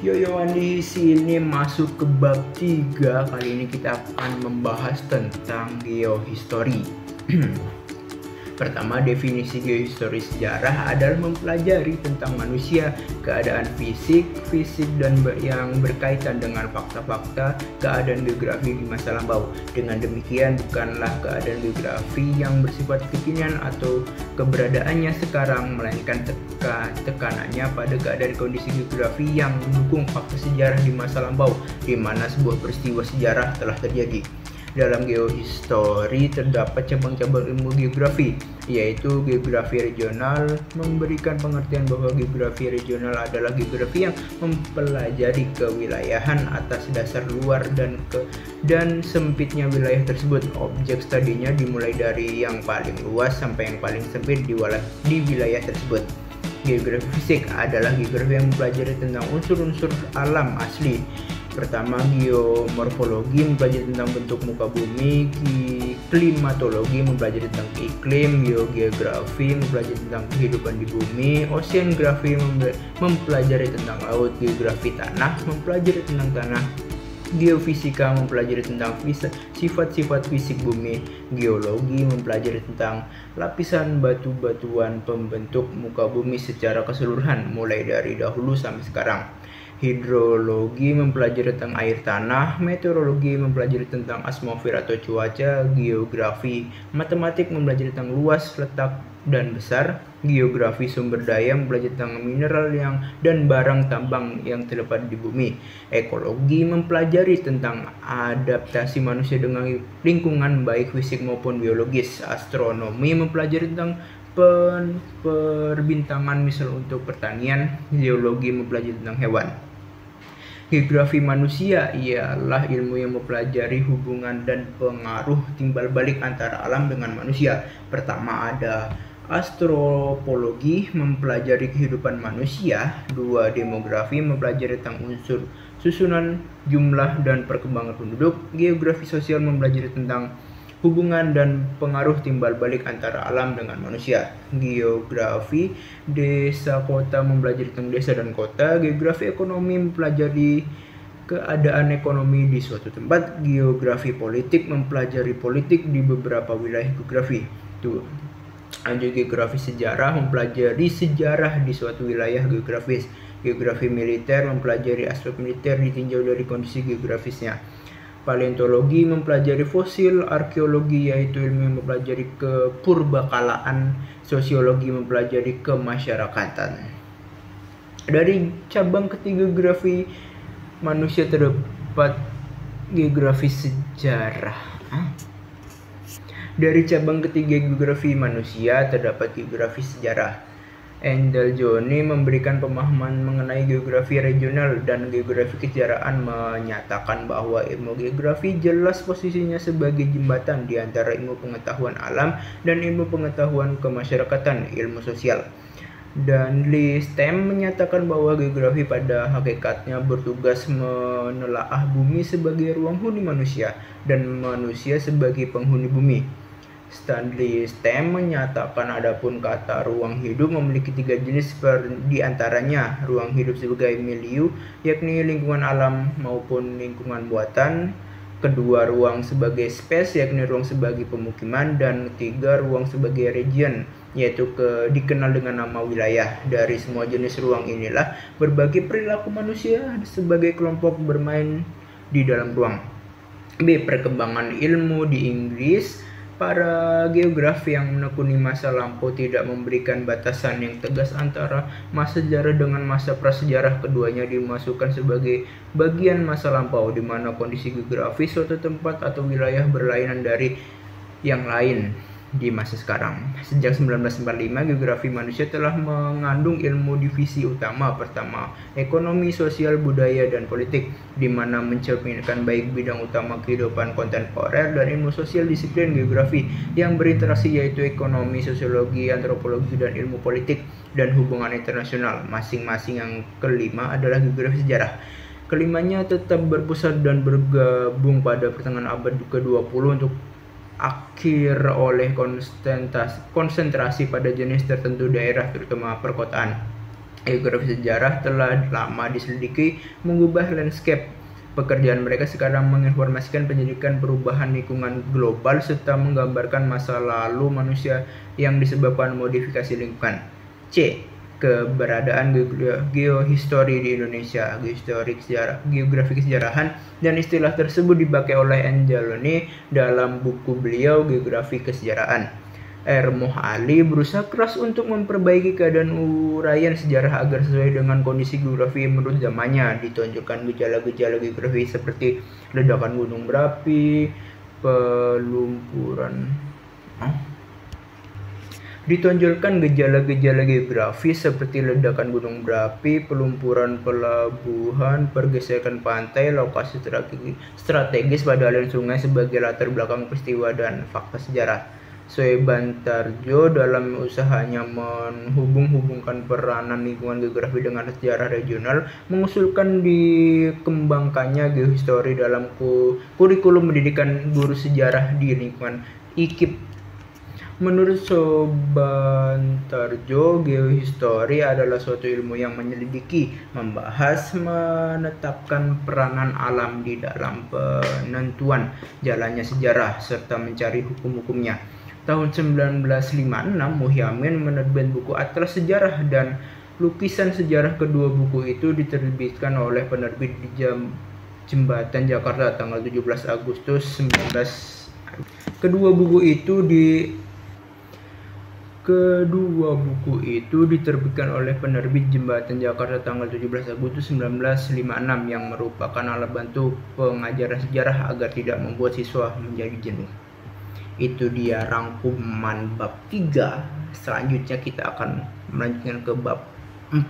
Yo Andi, sini masuk ke bab 3. Kali ini kita akan membahas tentang geohistory. Pertama, definisi geohistory sejarah adalah mempelajari tentang manusia, keadaan fisik dan yang berkaitan dengan fakta-fakta keadaan geografi di masa lampau. Dengan demikian, bukanlah keadaan geografi yang bersifat kekinian atau keberadaannya sekarang, melainkan tekanannya pada keadaan kondisi geografi yang mendukung fakta sejarah di masa lampau, di mana sebuah peristiwa sejarah telah terjadi. Dalam geohistory terdapat cabang-cabang ilmu geografi, yaitu geografi regional, memberikan pengertian bahwa geografi regional adalah geografi yang mempelajari kewilayahan atas dasar luar dan sempitnya wilayah tersebut. Objek studinya dimulai dari yang paling luas sampai yang paling sempit di wilayah tersebut. Geografi fisik adalah geografi yang mempelajari tentang unsur-unsur alam asli. Pertama, geomorfologi mempelajari tentang bentuk muka bumi, klimatologi mempelajari tentang iklim, geografi mempelajari tentang kehidupan di bumi, oceanografi mempelajari tentang laut, geografi tanah mempelajari tentang tanah, geofisika mempelajari tentang sifat-sifat fisik bumi, geologi mempelajari tentang lapisan batu-batuan pembentuk muka bumi secara keseluruhan mulai dari dahulu sampai sekarang. Hidrologi mempelajari tentang air tanah, meteorologi mempelajari tentang atmosfer atau cuaca, geografi matematik mempelajari tentang luas, letak, dan besar, geografi sumber daya mempelajari tentang mineral dan barang tambang yang terdapat di bumi, ekologi mempelajari tentang adaptasi manusia dengan lingkungan baik fisik maupun biologis, astronomi mempelajari tentang perbintangan misal untuk pertanian, geologi mempelajari tentang hewan. Geografi manusia ialah ilmu yang mempelajari hubungan dan pengaruh timbal balik antara alam dengan manusia. Pertama ada antropologi mempelajari kehidupan manusia. Dua, demografi mempelajari tentang unsur susunan, jumlah, dan perkembangan penduduk. Geografi sosial mempelajari tentang hubungan dan pengaruh timbal balik antara alam dengan manusia. Geografi desa kota mempelajari tentang desa dan kota. Geografi ekonomi mempelajari keadaan ekonomi di suatu tempat. Geografi politik mempelajari politik di beberapa wilayah geografi. Lanjut, geografi sejarah mempelajari sejarah di suatu wilayah geografis. Geografi militer mempelajari aspek militer ditinjau dari kondisi geografisnya. Paleontologi mempelajari fosil, arkeologi yaitu ilmu yang mempelajari kepurbakalaan, sosiologi mempelajari kemasyarakatan. Dari cabang ketiga geografi manusia terdapat geografi sejarah. Dari cabang ketiga geografi manusia terdapat geografi sejarah. Endel Joni memberikan pemahaman mengenai geografi regional dan geografi kesejaraan, menyatakan bahwa ilmu geografi jelas posisinya sebagai jembatan di antara ilmu pengetahuan alam dan ilmu pengetahuan kemasyarakatan, ilmu sosial. Dan Lee Stem menyatakan bahwa geografi pada hakikatnya bertugas menelaah bumi sebagai ruang huni manusia dan manusia sebagai penghuni bumi. Stanley Stem menyatakan adapun kata ruang hidup memiliki 3 jenis, di antaranya ruang hidup sebagai milieu, yakni lingkungan alam maupun lingkungan buatan. Kedua, ruang sebagai space, yakni ruang sebagai pemukiman. Dan ketiga, ruang sebagai region, yaitu dikenal dengan nama wilayah. Dari semua jenis ruang inilah berbagai perilaku manusia sebagai kelompok bermain di dalam ruang. B. Perkembangan ilmu di Inggris. Para geografi yang menekuni masa lampau tidak memberikan batasan yang tegas antara masa sejarah dengan masa prasejarah. Keduanya dimasukkan sebagai bagian masa lampau, di mana kondisi geografis suatu tempat atau wilayah berlainan dari yang lain di masa sekarang. Sejak 1945, geografi manusia telah mengandung ilmu divisi utama. Pertama, ekonomi, sosial, budaya, dan politik, di mana mencerminkan baik bidang utama kehidupan kontemporer dan ilmu sosial disiplin geografi yang berinteraksi, yaitu ekonomi, sosiologi, antropologi, dan ilmu politik dan hubungan internasional masing-masing. Yang kelima adalah geografi sejarah. Kelimanya tetap berpusat dan bergabung pada pertengahan abad ke-20 untuk akhir oleh konsentrasi pada jenis tertentu daerah, terutama perkotaan. Geografi sejarah telah lama diselidiki mengubah landscape. Pekerjaan mereka sekarang menginformasikan pendidikan perubahan lingkungan global serta menggambarkan masa lalu manusia yang disebabkan modifikasi lingkungan. C. Keberadaan geohistory di Indonesia. Geografi kesejarahan dan istilah tersebut dipakai oleh Angeloni dalam buku beliau Geografi Kesejarahan. R. Ali berusaha keras untuk memperbaiki keadaan uraian sejarah agar sesuai dengan kondisi geografi menurut zamannya. Ditonjolkan gejala-gejala geografi seperti ledakan gunung berapi, pelumpuran. Ditonjolkan gejala-gejala geografi seperti ledakan gunung berapi, pelumpuran pelabuhan, pergeseran pantai, lokasi strategis pada aliran sungai sebagai latar belakang peristiwa dan fakta sejarah. Soebantarjo dalam usahanya menghubung-hubungkan peranan lingkungan geografi dengan sejarah regional mengusulkan dikembangkannya geohistory dalam kurikulum pendidikan guru sejarah di lingkungan IKIP. Menurut Soebantarjo, geohistory adalah suatu ilmu yang menyelidiki, membahas, menetapkan peranan alam di dalam penentuan jalannya sejarah serta mencari hukum-hukumnya. Tahun 1956, Muhyamin menerbitkan buku Atlas Sejarah dan Lukisan Sejarah. Kedua buku itu diterbitkan oleh penerbit di Jembatan Jakarta tanggal 17 Agustus 19. Kedua buku itu diterbitkan oleh penerbit Jembatan Jakarta tanggal 17 Agustus 1956 yang merupakan alat bantu pengajaran sejarah agar tidak membuat siswa menjadi jenuh. Itu dia rangkuman bab 3. Selanjutnya kita akan melanjutkan ke bab 4.